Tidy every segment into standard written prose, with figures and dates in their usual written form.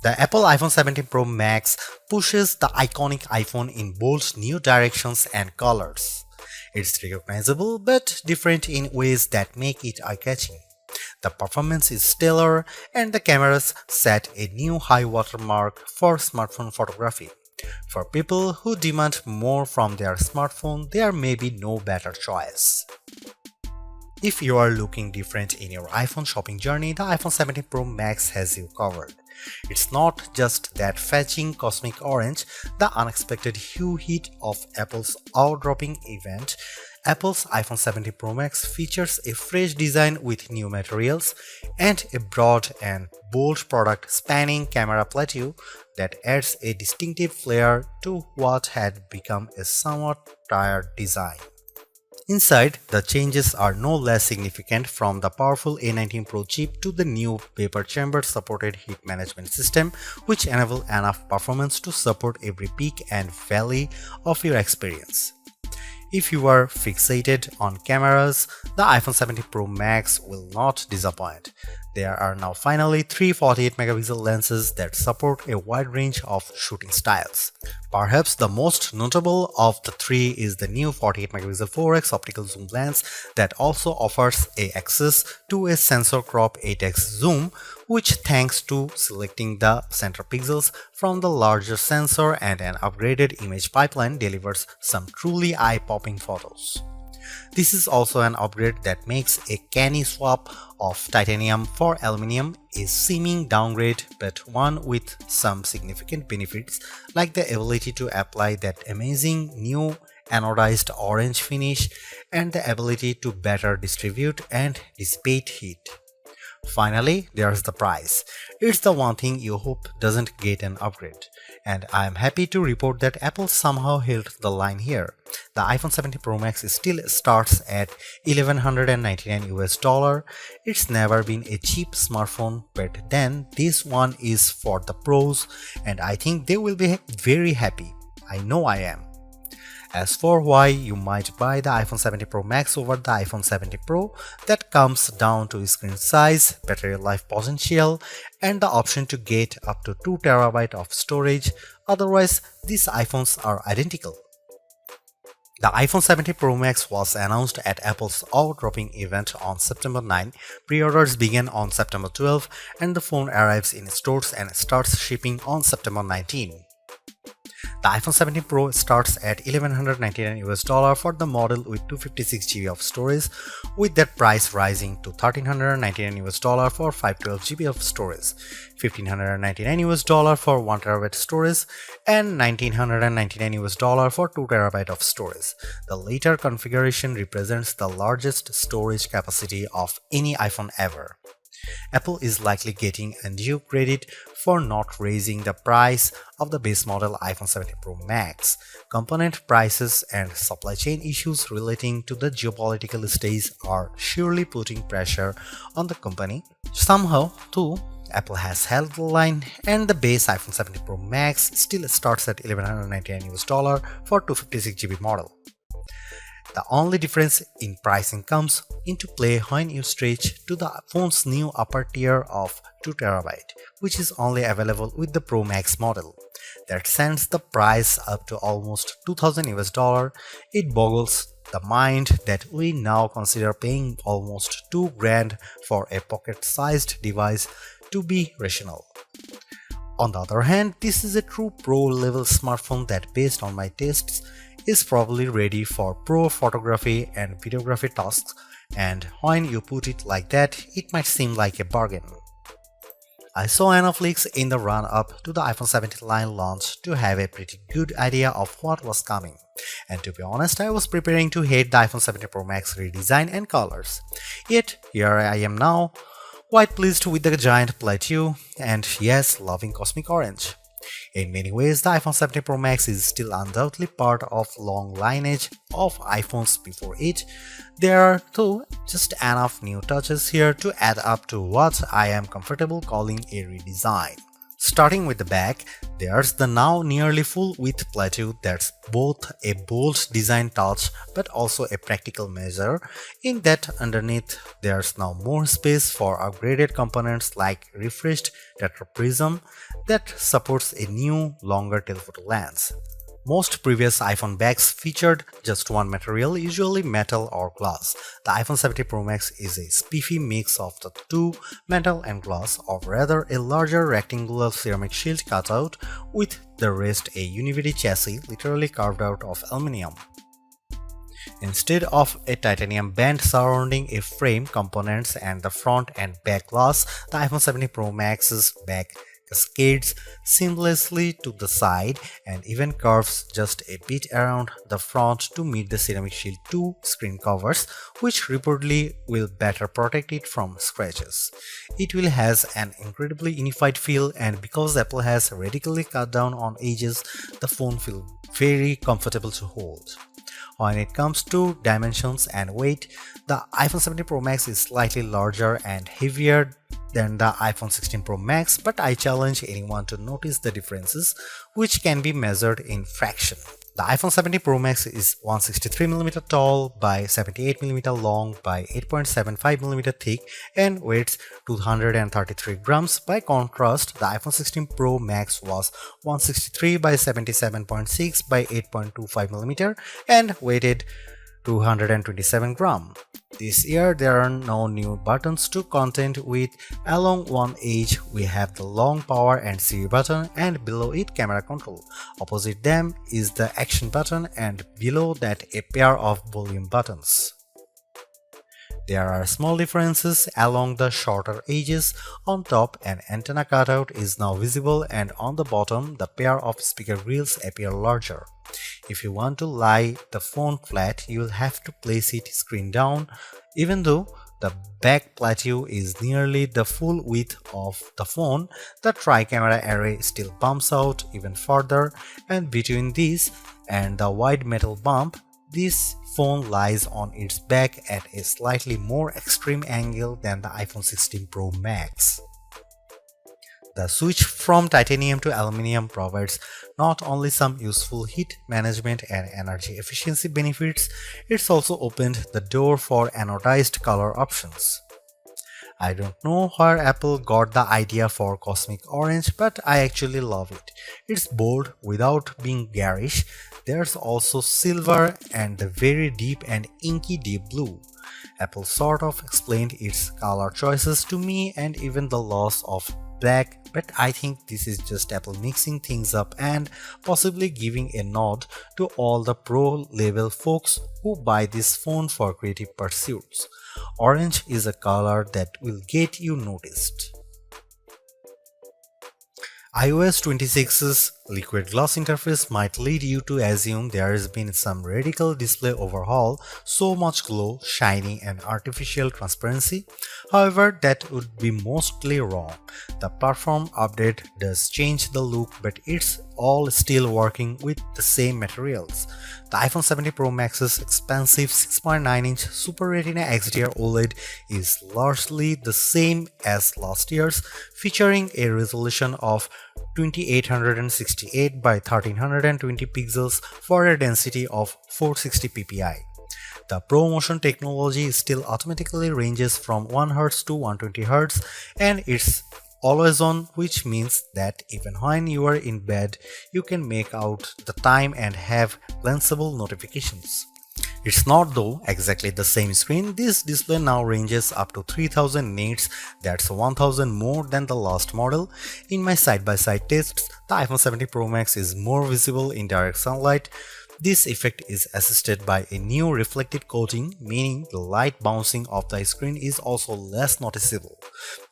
The Apple iPhone 17 Pro Max pushes the iconic iPhone in bold new directions and colors. It's recognizable but different in ways that make it eye-catching. The performance is stellar and the cameras set a new high watermark for smartphone photography. For people who demand more from their smartphone, there may be no better choice. If you are looking different in your iPhone shopping journey, the iPhone 17 Pro Max has you covered. It's not just that fetching cosmic orange, the unexpected hue heat of Apple's eye-dropping event. Apple's iPhone 17 Pro Max features a fresh design with new materials and a broad and bold product spanning camera plateau that adds a distinctive flair to what had become a somewhat tired design. Inside, the changes are no less significant, from the powerful A19 Pro chip to the new vapor chamber supported heat management system, which enable enough performance to support every peak and valley of your experience. If you are fixated on cameras, the iPhone 17 Pro Max will not disappoint. There are now finally three 48-megapixel lenses that support a wide range of shooting styles. Perhaps the most notable of the three is the new 48-megapixel 4x optical zoom lens that also offers access to a sensor crop 8x zoom, which, thanks to selecting the center pixels from the larger sensor and an upgraded image pipeline, delivers some truly eye-popping photos. This is also an upgrade that makes a canny swap of titanium for aluminum a seeming downgrade, but one with some significant benefits, like the ability to apply that amazing new anodized orange finish and the ability to better distribute and dissipate heat. Finally, there's the price. It's the one thing you hope doesn't get an upgrade. And I am happy to report that Apple somehow held the line here. The iPhone 17 Pro Max still starts at $1,199 US. It's never been a cheap smartphone, but then this one is for the pros, and I think they will be very happy. I know I am. As for why you might buy the iPhone 17 Pro Max over the iPhone 17 Pro, that comes down to screen size, battery life potential, and the option to get up to 2TB of storage. Otherwise, these iPhones are identical. The iPhone 17 Pro Max was announced at Apple's eye-dropping event on September 9. Pre-orders began on September 12, and the phone arrives in stores and starts shipping on September 19. The iPhone 17 Pro starts at $1,199 for the model with 256GB of storage, with that price rising to $1,399 for 512GB of storage, $1,599 for 1TB storage, and $1,999 for 2TB of storage. The later configuration represents the largest storage capacity of any iPhone ever. Apple is likely getting undue credit for not raising the price of the base model iPhone 17 Pro Max. Component prices and supply chain issues relating to the geopolitical stage are surely putting pressure on the company. Somehow, too, Apple has held the line, and the base iPhone 17 Pro Max still starts at $1,199 for 256GB model. The only difference in pricing comes into play when you stretch to the phone's new upper tier of 2TB, which is only available with the Pro Max model. That sends the price up to almost $2,000. It boggles the mind that we now consider paying almost $2,000 for a pocket-sized device to be rational. On the other hand, this is a true pro-level smartphone that, based on my tastes, is probably ready for pro photography and videography tasks, and when you put it like that, it might seem like a bargain. I saw enough leaks in the run-up to the iPhone 17 line launch to have a pretty good idea of what was coming, and to be honest, I was preparing to hate the iPhone 17 Pro Max redesign and colors. Yet, here I am now, quite pleased with the giant plateau, and yes, loving cosmic orange. In many ways, the iPhone 17 Pro Max is still undoubtedly part of long lineage of iPhones before it. There are, though, just enough new touches here to add up to what I am comfortable calling a redesign. Starting with the back, there's the now nearly full-width plateau that's both a bold design touch but also a practical measure, in that underneath there's now more space for upgraded components like refreshed tetraprism that supports a new, longer telephoto lens. Most previous iPhone bags featured just one material, usually metal or glass. The iPhone 17 Pro Max is a spiffy mix of the two, metal and glass, or rather a larger rectangular ceramic shield cutout with the rest a univity chassis literally carved out of aluminum. Instead of a titanium band surrounding a frame, components and the front and back glass, the iPhone 17 Pro Max's back cascades seamlessly to the side and even curves just a bit around the front to meet the Ceramic Shield 2 screen covers, which reportedly will better protect it from scratches. It will has an incredibly unified feel, and because Apple has radically cut down on edges, the phone feels very comfortable to hold. When it comes to dimensions and weight, the iPhone 17 Pro Max is slightly larger and heavier than the iPhone 16 Pro Max, but I challenge anyone to notice the differences, which can be measured in fraction. The iPhone 17 Pro Max is 163mm tall by 78mm long by 8.75mm thick and weighs 233 grams. By contrast, the iPhone 16 Pro Max was 163 by 77.6 by 8.25mm and weighed 227 grams. This year there are no new buttons to contend with. Along one edge we have the long power and Siri button, and below it camera control. Opposite them is the action button, and below that a pair of volume buttons. There are small differences along the shorter edges. On top, an antenna cutout is now visible, and on the bottom the pair of speaker grills appear larger. If you want to lie the phone flat, you will have to place it screen down. Even though the back plateau is nearly the full width of the phone, the tri-camera array still bumps out even further, and between this and the wide metal bump, this phone lies on its back at a slightly more extreme angle than the iPhone 16 Pro Max. The switch from titanium to aluminum provides not only some useful heat management and energy efficiency benefits, it's also opened the door for anodized color options. I don't know where Apple got the idea for cosmic orange, but I actually love it. It's bold without being garish. There's also silver and the very deep and inky deep blue. Apple sort of explained its color choices to me and even the loss of black, but I think this is just Apple mixing things up and possibly giving a nod to all the pro level folks who buy this phone for creative pursuits. Orange is a color that will get you noticed. iOS 26's liquid glass interface might lead you to assume there has been some radical display overhaul, so much glow, shiny and artificial transparency. However, that would be mostly wrong. The platform update does change the look, but it's all still working with the same materials. The iPhone 17 Pro Max's expansive 6.9-inch Super Retina XDR OLED is largely the same as last year's, featuring a resolution of 2868 by 1320 pixels for a density of 460 ppi. The ProMotion technology still automatically ranges from 1Hz to 120Hz, and it's always on, which means that even when you are in bed, you can make out the time and have glanceable notifications. It's not though exactly the same screen. This display now ranges up to 3000 nits, that's 1000 more than the last model. In my side-by-side tests, the iPhone 17 Pro Max is more visible in direct sunlight. This effect is assisted by a new reflective coating, meaning the light bouncing off the screen is also less noticeable.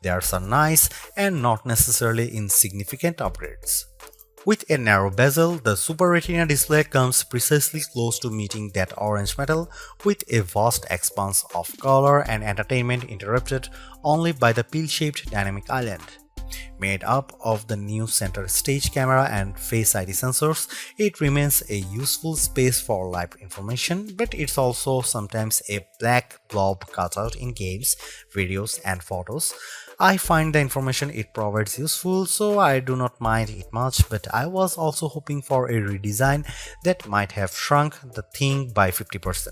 There's a nice and not necessarily insignificant upgrades. With a narrow bezel, the Super Retina display comes precisely close to meeting that orange metal, with a vast expanse of color and entertainment interrupted only by the pill-shaped dynamic island. Made up of the new center stage camera and Face ID sensors, it remains a useful space for live information, but it's also sometimes a black blob cutout in games, videos and photos. I find the information it provides useful, so I do not mind it much, but I was also hoping for a redesign that might have shrunk the thing by 50%.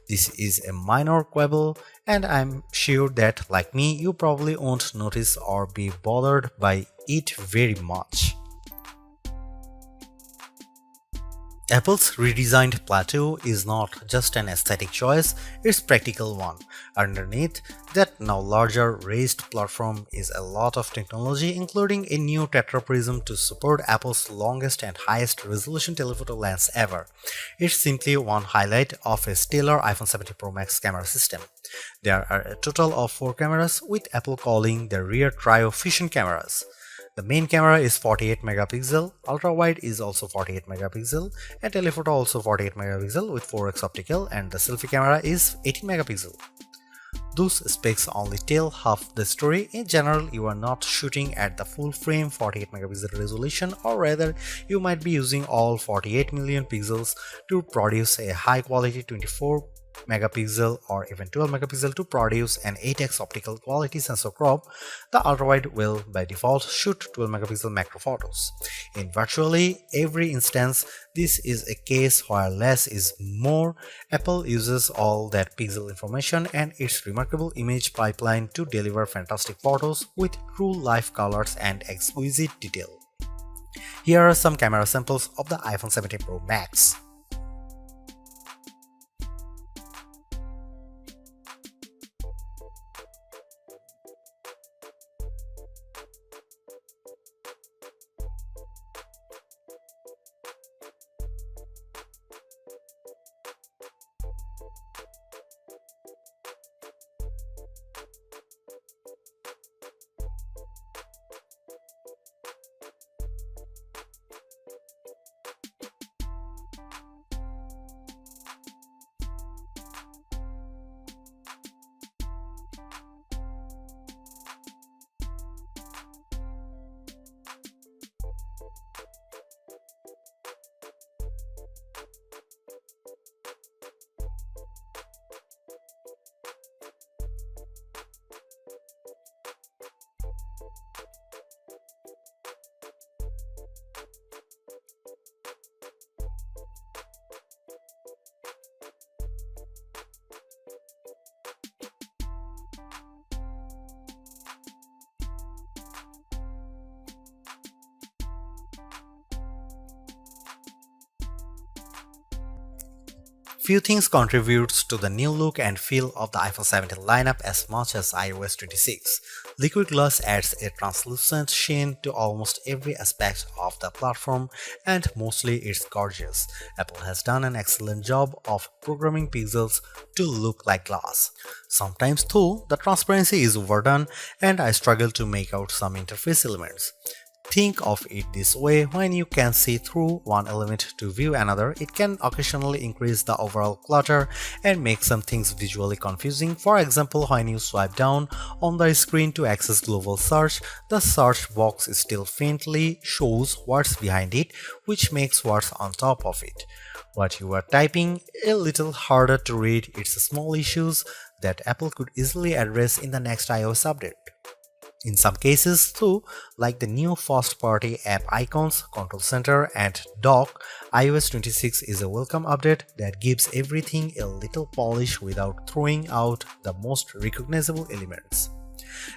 This is a minor quibble, and I'm sure that, like me, you probably won't notice or be bothered by it very much. Apple's redesigned plateau is not just an aesthetic choice, it's a practical one. Underneath that now larger raised platform is a lot of technology, including a new tetraprism to support Apple's longest and highest resolution telephoto lens ever. It's simply one highlight of a stellar iPhone 17 Pro Max camera system. There are a total of 4 cameras, with Apple calling the rear trio fusion cameras. The main camera is 48 megapixel, ultra-wide is also 48 megapixel, and telephoto also 48 megapixel with 4x optical, and the selfie camera is 18 megapixel. Those specs only tell half the story. In general, you are not shooting at the full frame 48 megapixel resolution, or rather, you might be using all 48 million pixels to produce a high quality 24 megapixel or even 12 megapixel to produce an 8x optical quality sensor crop. The ultrawide will by default shoot 12 megapixel macro photos. In virtually every instance, this is a case where less is more. Apple uses all that pixel information and its remarkable image pipeline to deliver fantastic photos with true life colors and exquisite detail. Here are some camera samples of the iPhone 17 Pro Max. Few things contributes to the new look and feel of the iPhone 17 lineup as much as iOS 26. Liquid glass adds a translucent sheen to almost every aspect of the platform, and mostly it's gorgeous. Apple has done an excellent job of programming pixels to look like glass. Sometimes though, the transparency is overdone and I struggle to make out some interface elements. Think of it this way: when you can see through one element to view another, it can occasionally increase the overall clutter and make some things visually confusing. For example, when you swipe down on the screen to access global search, the search box still faintly shows what's behind it, which makes what's on top of it, what you are typing, a little harder to read. It's small issues that Apple could easily address in the next iOS update. In some cases too, like the new first-party app icons, control center, and dock, iOS 26 is a welcome update that gives everything a little polish without throwing out the most recognizable elements.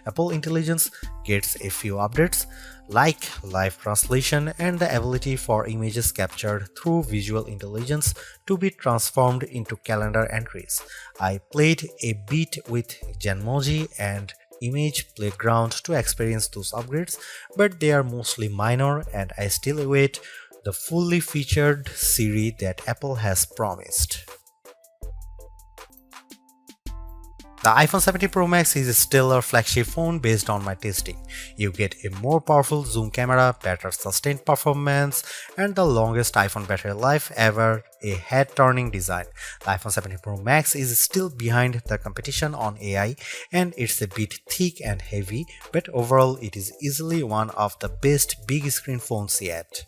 Apple Intelligence gets a few updates, like live translation and the ability for images captured through visual intelligence to be transformed into calendar entries. I played a bit with Genmoji and Image Playground to experience those upgrades, but they are mostly minor and I still await the fully featured Siri that Apple has promised. The iPhone 17 Pro Max is still a flagship phone based on my testing. You get a more powerful zoom camera, better sustained performance, and the longest iPhone battery life ever, a head-turning design. The iPhone 17 Pro Max is still behind the competition on AI, and it's a bit thick and heavy, but overall it is easily one of the best big screen phones yet.